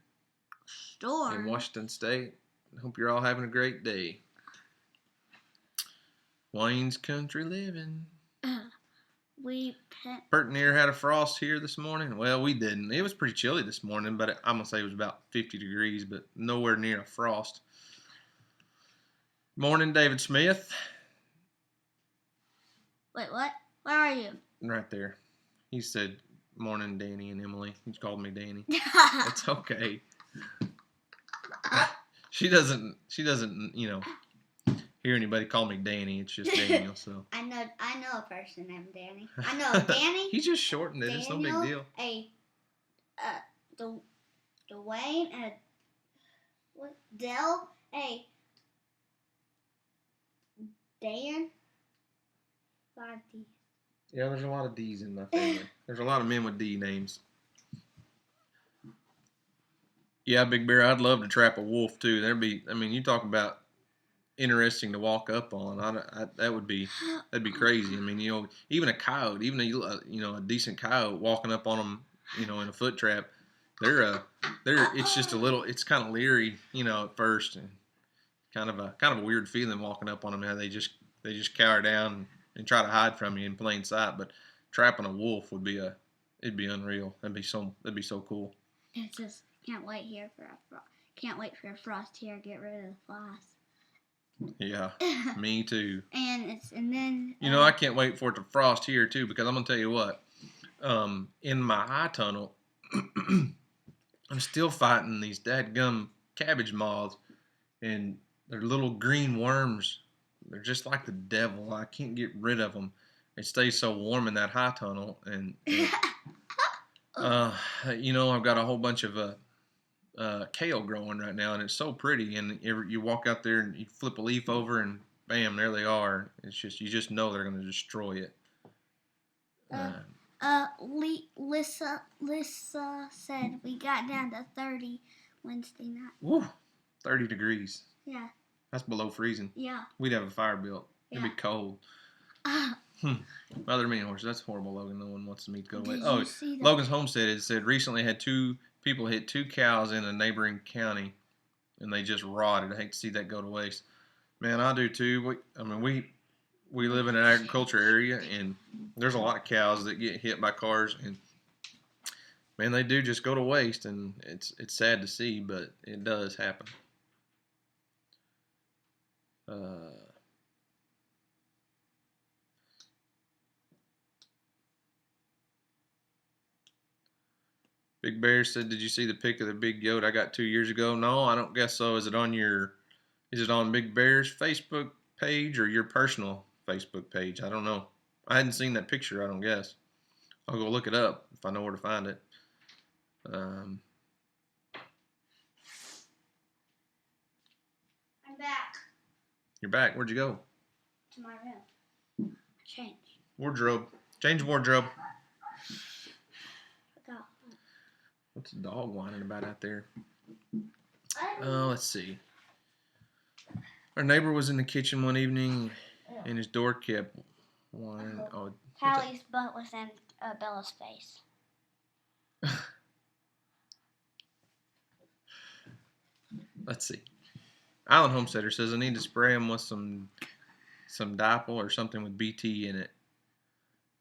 in Washington State. Hope you're all having a great day. Wayne's Country Living. Burton here had a frost here this morning. Well, we didn't. It was pretty chilly this morning, but I'm going to say it was about 50 degrees, but nowhere near a frost. Morning, David Smith. Wait, what? Where are you? Right there. He said, morning, Danny and Emily. He called me Danny. It's okay. She doesn't, hear anybody call me Danny. It's just Daniel, so. I know a person named Danny. I know Danny. He just shortened it. Daniel, it's no big deal. Dwayne and Dell, Dan. 5 D's. Yeah, there's a lot of D's in my family. There's a lot of men with D names. Yeah, Big Bear, I'd love to trap a wolf too. You talk about interesting to walk up on. That'd be crazy. Even a coyote, even a decent coyote walking up on them, in a foot trap, it's just it's kind of leery, at first, and kind of a weird feeling walking up on them. How they just cower down and try to hide from you in plain sight. But trapping a wolf it'd be unreal. That'd be so cool. It's just can't wait for a frost here. Get rid of the flies. Yeah, me too. And then I can't wait for it to frost here too, because I'm gonna tell you what, in my high tunnel, I'm still fighting these dadgum cabbage moths, and they're little green worms. They're just like the devil. I can't get rid of them. It stays so warm in that high tunnel, and I've got a whole bunch of kale growing right now, and it's so pretty. And you walk out there and you flip a leaf over, and bam, there they are. It's just you just know they're going to destroy it. Lisa said we got down to 30 Wednesday night. Woo, 30 degrees. Yeah. That's below freezing. Yeah. We'd have a fire built. It'd be cold. Mother mean horse. That's horrible, Logan. No one wants me to go away. Oh, Logan's Homestead, it said recently had 2 people hit 2 cows in a neighboring county, and they just rotted. I hate to see that go to waste. Man, I do too. We live in an agriculture area, and there's a lot of cows that get hit by cars, and man, they do just go to waste, and it's sad to see, but it does happen. Big Bear said, "Did you see the pic of the big goat I got 2 years ago?" No, I don't guess so. Is it on Big Bear's Facebook page or your personal Facebook page? I don't know. I hadn't seen that picture. I don't guess. I'll go look it up if I know where to find it. I'm back. You're back. Where'd you go? To my room. Change. Wardrobe. Change wardrobe. What's the dog whining about out there? Let's see. Our neighbor was in the kitchen one evening, and his door kept whining. Oh, Hallie's butt was in Bella's face. Let's see. Island Homesteader says I need to spray him with some Dipel or something with BT in it.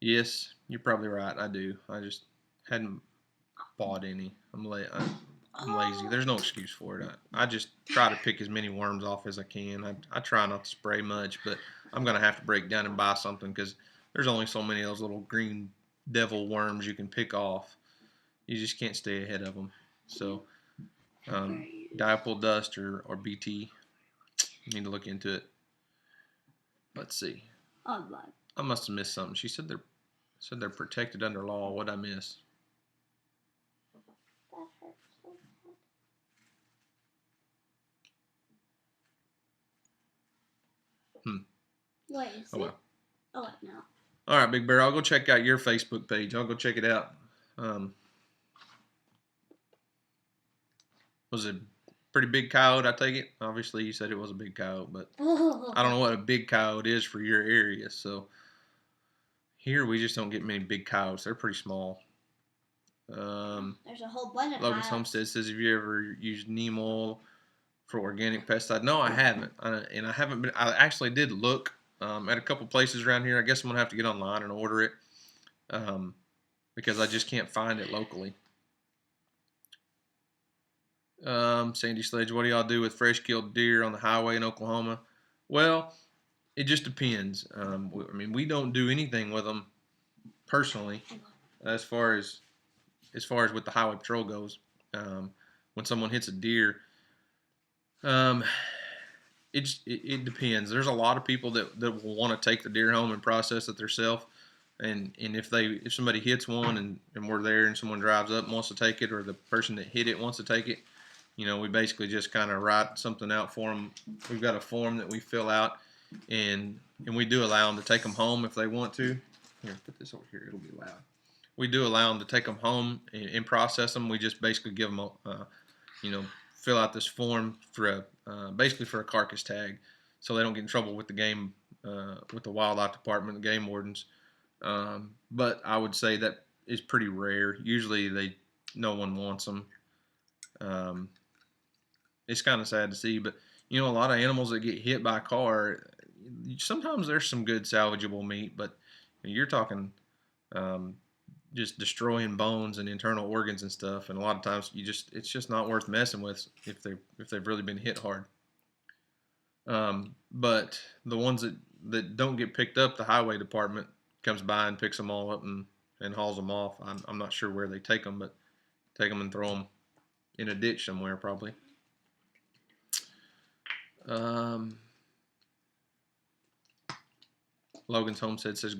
Yes, you're probably right. I do. I just hadn't bought any. I'm lazy. There's no excuse for it. I just try to pick as many worms off as I can. I try not to spray much, but I'm going to have to break down and buy something because there's only so many of those little green devil worms you can pick off. You just can't stay ahead of them. So, Dipel Dust or BT. You need to look into it. Let's see. I must have missed something. She said they're protected under law. What'd I miss? What is it? Well. Oh, no. All right, Big Bear. I'll go check out your Facebook page. I'll go check it out. Was it a pretty big coyote, I take it? Obviously, you said it was a big coyote, but I don't know what a big coyote is for your area. So here we just don't get many big coyotes. They're pretty small. There's a whole bunch of Logan's Homestead says, have you ever used neem oil for organic pesticide? No, I haven't. I actually did look at a couple places around here. I guess I'm going to have to get online and order it because I just can't find it locally. Sandy Sledge, what do y'all do with fresh killed deer on the highway in Oklahoma? Well, it just depends. We don't do anything with them personally as far as with the highway patrol goes. When someone hits a deer, it depends. There's a lot of people that will want to take the deer home and process it themselves. And if somebody hits one and we're there and someone drives up and wants to take it, or the person that hit it wants to take it, we basically just kind of write something out for them. We've got a form that we fill out, and we do allow them to take them home if they want to. Here, put this over here. It'll be loud. We do allow them to take them home and process them. We just basically give them fill out this form for basically for a carcass tag, so they don't get in trouble with the game, with the wildlife department, the game wardens. But I would say that is pretty rare. Usually no one wants them. It's kind of sad to see, but a lot of animals that get hit by a car, sometimes there's some good salvageable meat, but you're talking just destroying bones and internal organs and stuff, and a lot of times it's just not worth messing with if they've really been hit hard. But the ones that don't get picked up, the highway department comes by and picks them all up and hauls them off. I'm not sure where they take them, but take them and throw them in a ditch somewhere probably. Logan's Homestead says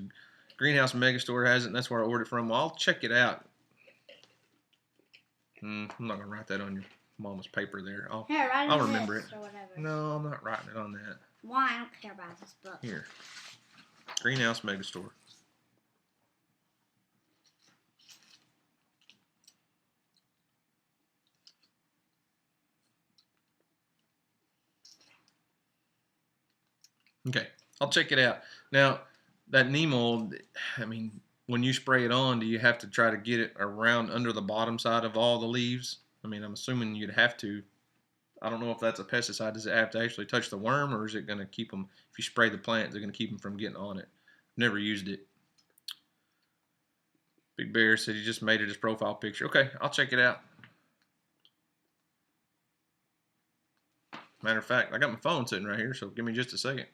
Greenhouse Megastore has it, and that's where I ordered it from. Well, I'll check it out. I'm not gonna write that on your mama's paper there. Here, write I'll on remember this it. or whatever. No, I'm not writing it on that. Why? I don't care about this book. Here, Greenhouse Megastore. Okay, I'll check it out. Now, that neem oil, I mean, when you spray it on, do you have to try to get it around under the bottom side of all the leaves? I mean, I'm assuming you'd have to. I don't know if that's a pesticide. Does it have to actually touch the worm, or is it going to keep them, if you spray the plant, is it going to keep them from getting on it? Never used it. Big Bear said he just made it his profile picture. Okay, I'll check it out. Matter of fact, I got my phone sitting right here, so give me just a second.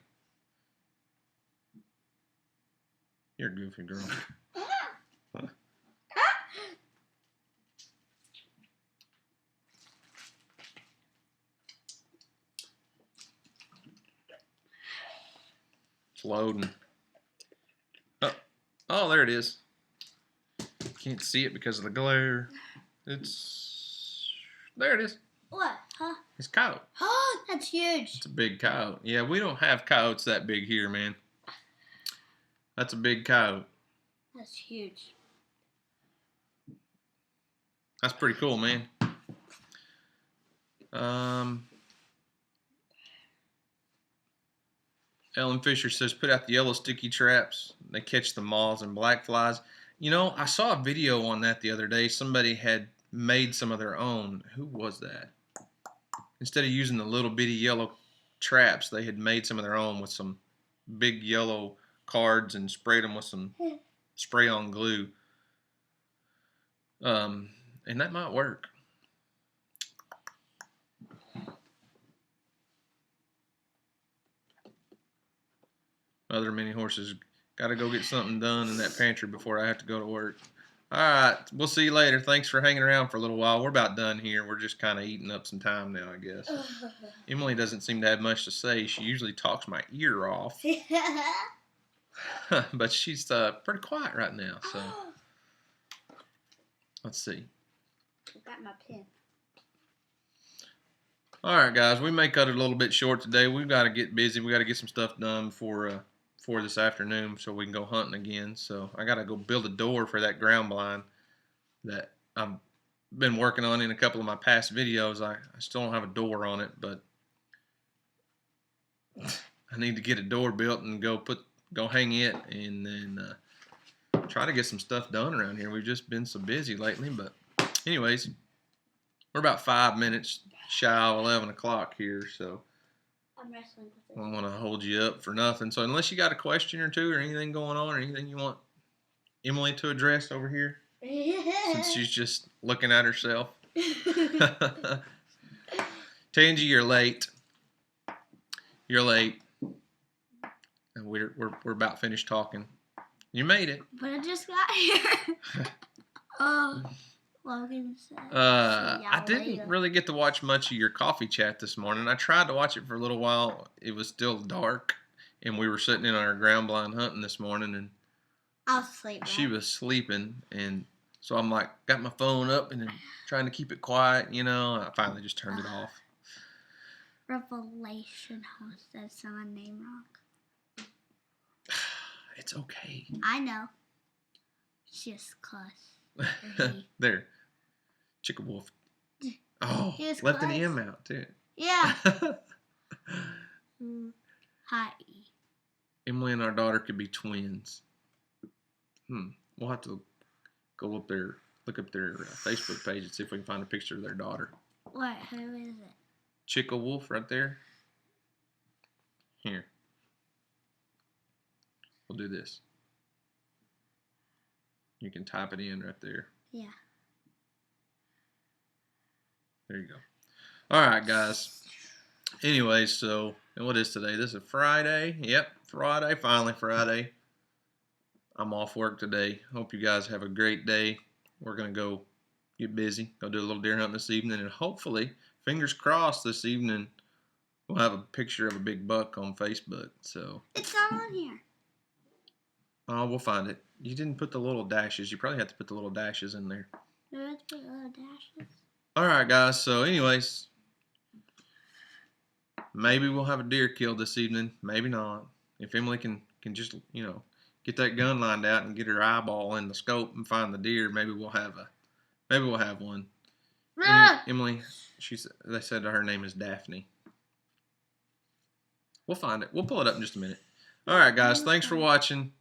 You're a goofy girl. It's loading. Oh, there it is. Can't see it because of the glare. There it is. What? Huh? It's coyote. Oh, that's huge. It's a big coyote. Yeah, we don't have coyotes that big here, man. That's a big coyote. That's huge. That's pretty cool, man. Ellen Fisher says, put out the yellow sticky traps. They catch the moths and black flies. You know, I saw a video on that the other day. Somebody had made some of their own. Who was that? Instead of using the little bitty yellow traps, they had made some of their own with some big yellow cards and sprayed them with some spray-on glue. And that might work. Other mini horses, got to go get something done in that pantry before I have to go to work. All right, we'll see you later. Thanks for hanging around for a little while. We're about done here. We're just kind of eating up some time now, I guess. Emily doesn't seem to have much to say. She usually talks my ear off. But she's pretty quiet right now, so let's see. I got my pen. All right, guys, we may cut it a little bit short today. We've got to get busy. We got to get some stuff done before this afternoon so we can go hunting again. So I got to go build a door for that ground blind that I've been working on in a couple of my past videos. I still don't have a door on it, but I need to get a door built and go hang it, and then try to get some stuff done around here. We've just been so busy lately, but anyways, we're about 5 minutes shy of 11 o'clock here, so I'm wrestling with I it. don't want to hold you up for nothing. So unless you got a question or two or anything going on or anything you want Emily to address over here, since she's just looking at herself. Tangy, you're late. You're late. And we're about finished talking. You made it. But I just got here. Oh, Logan said. I didn't really get to watch much of your coffee chat this morning. I tried to watch it for a little while. It was still dark, and we were sitting in our ground blind hunting this morning, and I was asleep. she was sleeping, and so I'm like, got my phone up and trying to keep it quiet, you know. I finally just turned it off. Revelation host said someone named wrong. It's okay. I know. Just close. There. Chicka Wolf. Oh, left an M out, too. Yeah. Hi. Emily and our daughter could be twins. We'll have to go up there, look up their Facebook page and see if we can find a picture of their daughter. What? Who is it? Chicka Wolf right there. Here. We'll do this. You can type it in right there. Yeah. There you go. All right, guys. Anyways, so what is today? This is Friday. Yep, Friday. Finally Friday. I'm off work today. Hope you guys have a great day. We're going to go get busy. Go do a little deer hunting this evening. And hopefully, fingers crossed this evening, We'll have a picture of a big buck on Facebook. So It's not on here. we'll find it. You didn't put the little dashes. You probably have to put the little dashes in there. Do I have to put little dashes? All right, guys. So, anyways, maybe we'll have a deer killed this evening. Maybe not. If Emily can just get that gun lined out and get her eyeball in the scope and find the deer, maybe we'll have one. Emily, they said her name is Daphne. We'll find it. We'll pull it up in just a minute. All right, guys. Thanks for watching.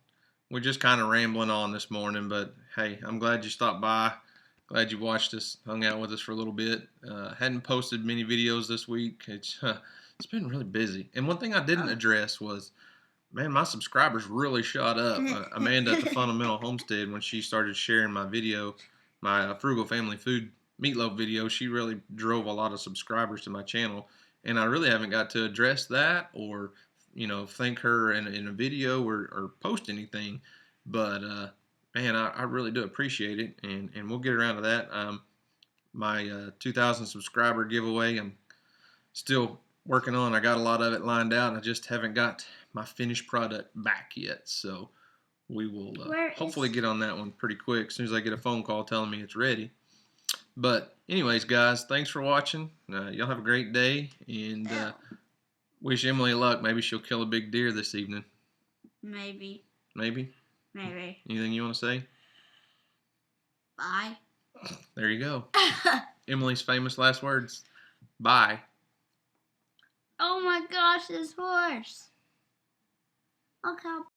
We're just kind of rambling on this morning, but hey, I'm glad you stopped by. Glad you watched us, hung out with us for a little bit. Hadn't posted many videos this week. It's been really busy. And one thing I didn't address was, man, my subscribers really shot up. Amanda at the Fundamental Homestead, when she started sharing my video, my Frugal Family Food meatloaf video, she really drove a lot of subscribers to my channel. And I really haven't got to address that or thank her in a video or post anything. But man, I really do appreciate it, and we'll get around to that. My 2,000 subscriber giveaway, I'm still working on. I got a lot of it lined out, and I just haven't got my finished product back yet. So we will hopefully get on that one pretty quick as soon as I get a phone call telling me it's ready. But anyways, guys, thanks for watching. Y'all have a great day, and wish Emily luck. Maybe she'll kill a big deer this evening. Maybe. Maybe? Maybe. Anything you want to say? Bye. There you go. Emily's famous last words. Bye. Oh my gosh, this horse. Look how